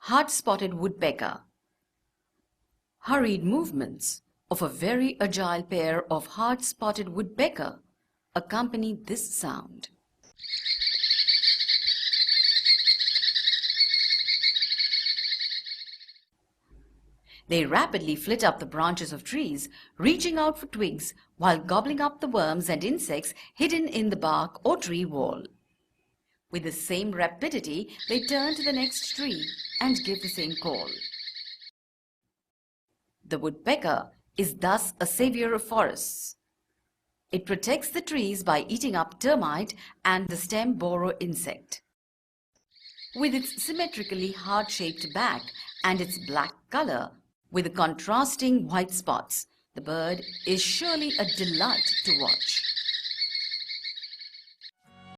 Hard-spotted woodpecker. Hurried movements of a very agile pair of hard-spotted woodpecker accompany this sound. They rapidly flit up the branches of trees, reaching out for twigs while gobbling up the worms and insects hidden in the bark or tree wall. With the same rapidity, they turn to the next tree and give the same call. The woodpecker is thus a savior of forests. It protects the trees by eating up termite and the stem borer insect. With its symmetrically heart-shaped back and its black color with the contrasting white spots, the bird is surely a delight to watch.